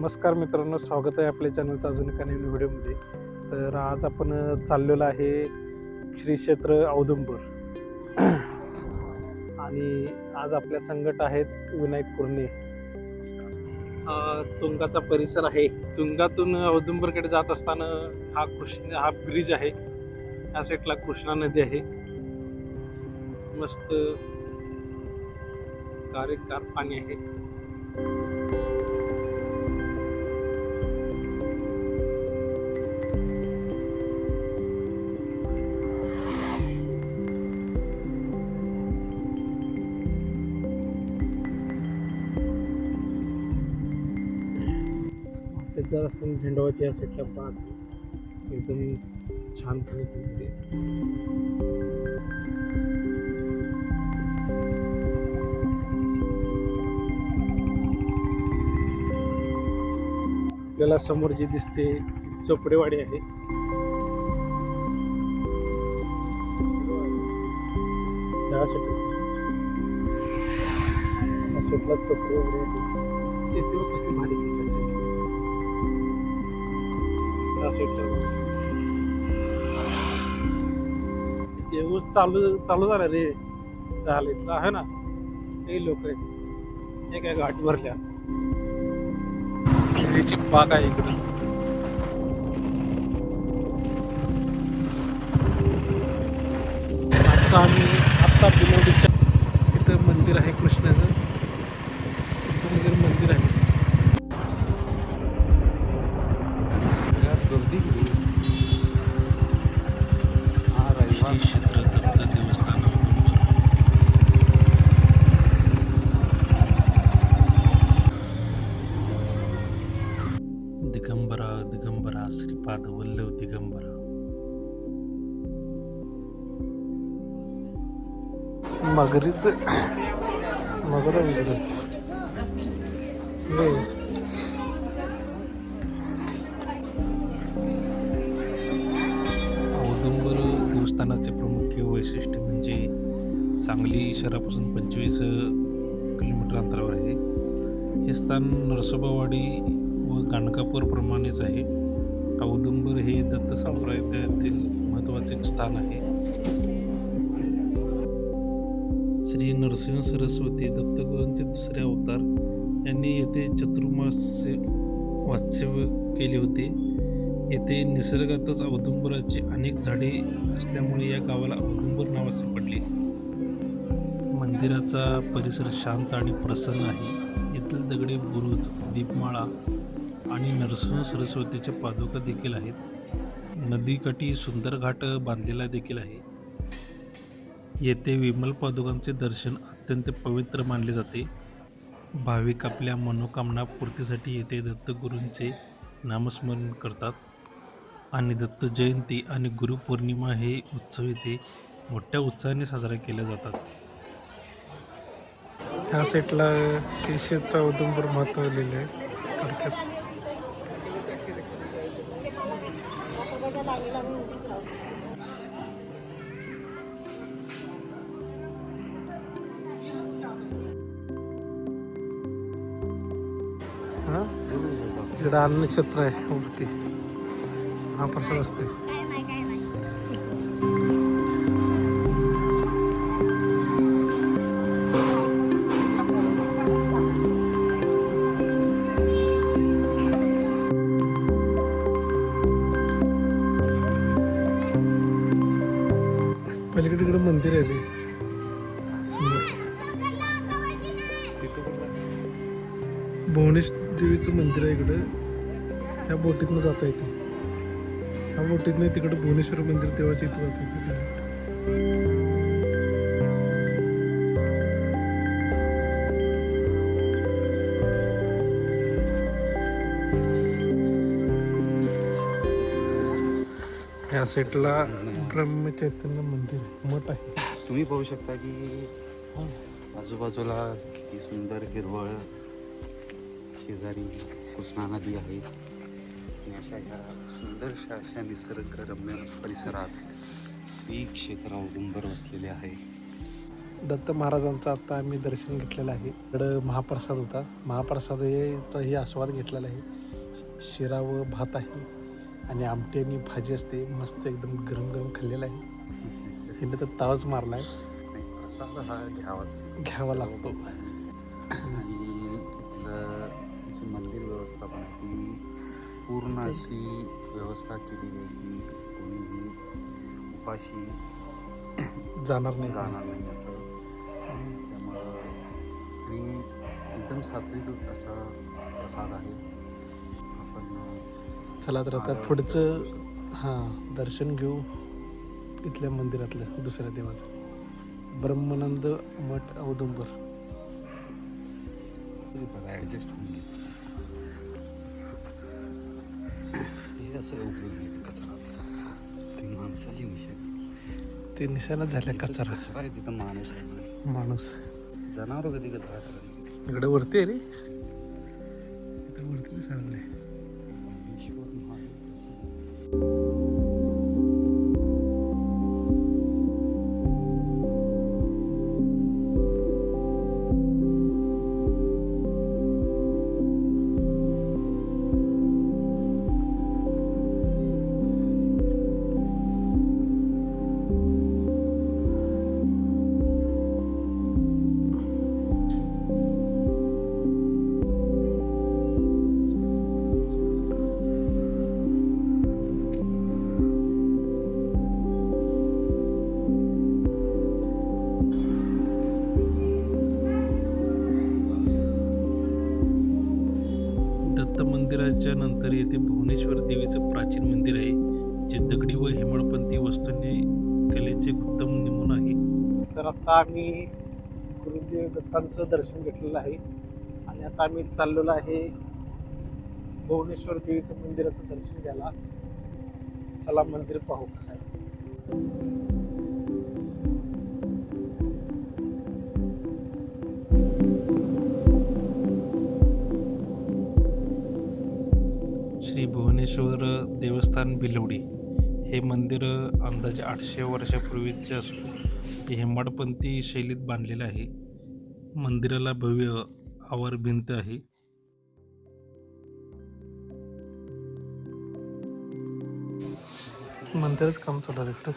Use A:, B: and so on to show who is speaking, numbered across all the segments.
A: नमस्कार मित्रांनो, स्वागत आहे आपल्या चॅनलचा अजून एका नवीन व्हिडिओमध्ये. तर आज आपण चाललेलो आहे श्री क्षेत्र औदुंबर आणि आज आपल्या संगत आहेत विनायक कुरणे. तुंगाचा परिसर आहे. तुंगातून औदुंबरकडे जात असताना हा ब्रिज आहे. या साईडला कृष्णा नदी आहे. मस्त गार पाणी आहे. जर असताना झेंडावाची या साईडला पाहतो एकदम छान पद्धतीने आपल्याला समोर जी दिसते चोपडेवाडी आहे. या साईडला चोपडे वगैरे तिथे कसली भारी ते ऊस चालू झाला रे झालं इथलं आहे ना. ते लोक हे काय घाट भरल्या केळीची बाग आहे इकडं. आता बिनवडीच्या इथं मंदिर आहे कृष्णाचं. मंदिर आहे. श्री क्षेत्र दत्त देवस्थान दिगंबरा दिगंबरा श्रीपाद वल्लभ दिगंबरा. मगरीच मगर औदुंबर देवस्थानाचे प्रमुख वैशिष्ट्य म्हणजे सांगली शहरापासून 25 किलोमीटर अंतरावर आहे. हे स्थान नरसोबावाडी व गाणगापूर प्रमाणेच आहे. औदुंबर हे दत्त संप्रदायातील महत्त्वाचे स्थान आहे. श्री नरसिंह सरस्वती दत्तगुरूंचे दुसरे अवतार यांनी येथे चतुर्मास्य वास्तव्य केले होते. येथे निसर्गातच औदुंबराची अनेक झाडे असल्यामुळे या गावाला औदुंबर नावाचे पडले. मंदिराचा परिसर शांत आणि प्रसन्न आहे. येथील दगडी बुरुज, दीपमाळा आणि नरसिंह सरस्वतीच्या पादुका देखील आहेत. नदीकाठी सुंदर घाट बांधलेला देखील आहे. येथे विमल पादुकांचे दर्शन अत्यंत पवित्र मानले जाते. भाविक आपल्या मनोकामना पूर्तीसाठी येथे दत्तगुरूंचे नामस्मरण करतात आणि दत्त जयंती आणि गुरुपौर्णिमा हे उत्सव येथे मोठ्या उत्साहाने साजरा केले जातात. ह्या साईडला श्री क्षेत्र औदुंबर महत्त्व लिहिले आहे थोडक्यात. इकडं अन्नक्षेत्र आहे वरती. हा प्रसाद असते. पलीकडे इकडे मंदिर आहे रे भुवनेश्वर देवीचं मंदिर आहे इकडं. ह्या बोटीतनं जाता येते. ह्या बोटीतनं तिकडे भुवनेश्वर मंदिर देवाच्या इथं जाता येते. ह्या साईडला ब्रह्मचैतन्य मंदिर मठ आहे.
B: तुम्ही पाहू शकता की आजूबाजूला किती सुंदर हिरवळ, शेजारी कृष्णा नदी आहे आणि अशा ह्या सुंदरशा अशा निसर्गरम्य परिसरात श्री क्षेत्र औदुंबर वसलेले आहे.
A: दत्त महाराजांचं आता आम्ही दर्शन घेतलेलं आहे. इकडं महाप्रसाद होता. महाप्रसादाचाही आस्वाद घेतलेला आहे. शिरा व भात आहे आणि आमटी आणि भाजी असते. मस्त एकदम गरम गरम खाल्लेलं आहे. हिने तर तावच मारला आहे.
B: नाही, प्रसाद हा
A: घ्यावा लागतो.
B: आणि इथलं जी मंदिर व्यवस्थापन आहे ती पूर्ण अशी व्यवस्था केलेली आहे की कोणीही उपाशी
A: जाणार नाही.
B: जाणार नाही असं. त्यामुळं आणि एकदम सात्विक असा प्रसाद आहे. आपण
A: चला तर आता पुढचं दर्शन घेऊ इथल्या मंदिरातलं दुसऱ्या देवाचं, ब्रह्मानंद मठ औदुंबर.
B: ॲडजस्ट होऊन गेलं. हे असं उपयोगी कचरा ती माणसाची निशाणी.
A: ते निशाणच झाल्या कचरा.
B: कचरा आहे तिथं माणूस आहे.
A: माणूस
B: जनावर कधी कचरा करायला
A: इकडे वरती आहे रे, इथं वरती दिसायला नाही.
B: ईश्वर महादेव प्रसन्न.
A: दत्त मंदिराच्या नंतर येथे भुवनेश्वर देवीचं प्राचीन मंदिर आहे, जे दगडी व हेमाडपंथी वस्तूंनी कलेचे उत्तम नमुना आहे. तर आता आम्ही गुरुदेव दत्तांचं दर्शन घेतलेलं आहे आणि आता आम्ही चाललेलो आहे भुवनेश्वर देवीचं मंदिराचं दर्शन घ्यायला. चला मंदिर पाहू कसं आहे. श्री भुवनेश्वर देवस्थान भिलवडी हे मंदिर अंदाजे 800 वर्षापूर्वीचे असून हे हेमाडपंथी शैलीत बांधलेलं आहे. मंदिराला भव्य आवार भिंत आहे. मंदिरच काम चालू आहे.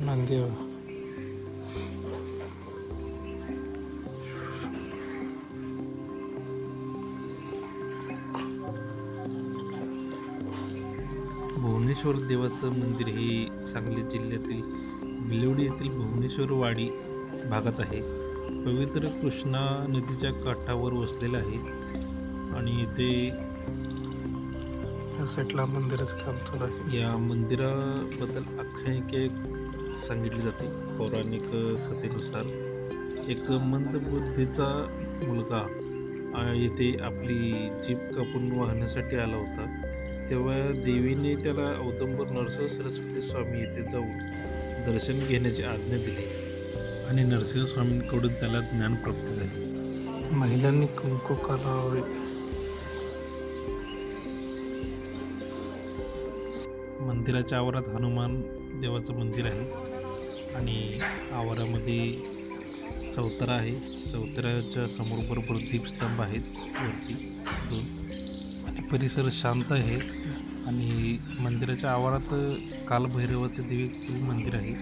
A: नांदेव भुवनेश्वर देवाचं मंदिर हे सांगली जिल्ह्यातील भिलवडी येथील भुवनेश्वर वाडी भागात आहे. पवित्र कृष्णा नदीच्या काठावर वसलेलं आहे आणि इथे या साईडला मंदिराचं काम चालू आहे. या मंदिराबद्दल आख्यायिके सांगितली जाते. पौराणिक कथेनुसार एक मंदबुद्धीचा मुलगा येथे आपली जीभ कापून वाहण्यासाठी आला होता. तेव्हा देवीने त्याला औदुंबर नरसिंह सरस्वती स्वामी येथे जाऊन दर्शन घेण्याची आज्ञा दिली आणि नरसिंह स्वामींकडून त्याला ज्ञानप्राप्ती झाली. महिलांनी कुंकू करावे. मंदिराच्या आवारात हनुमान देवाचं मंदिर आहे आणि आवारामध्ये चौतारा आहे. चौताऱ्याच्या समोर बरोबर दीपस्तंभ आहेत वरती दोन आणि परिसर शांत आहे. आणि मंदिराच्या आवारात कालभैरवाचे देखील मंदिर आहे.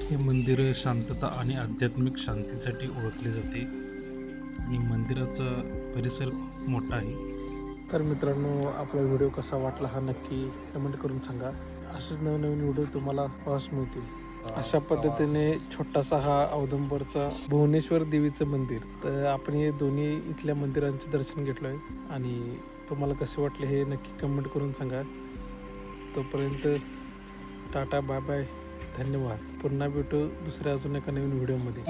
A: हे मंदिर शांतता आणि आध्यात्मिक शांतीसाठी ओळखले जाते आणि मंदिराचा परिसर खूप मोठा आहे. तर मित्रांनो, आपला व्हिडिओ कसा वाटला हा नक्की कमेंट करून सांगा. असेच नवनवीन व्हिडिओ तुम्हाला पाहास मिळतील. अशा पद्धतीने छोटासा हा औदुंबरचा भुवनेश्वर देवीचं मंदिर. तर आपण हे दोन्ही इथल्या मंदिरांचे दर्शन घेतलं आहे आणि तुम्हाला कसे वाटले हे नक्की कमेंट करून सांगा. तोपर्यंत टाटा, बाय बाय, धन्यवाद. पुन्हा भेटू दुसऱ्या अजून एका नवीन व्हिडिओमध्ये.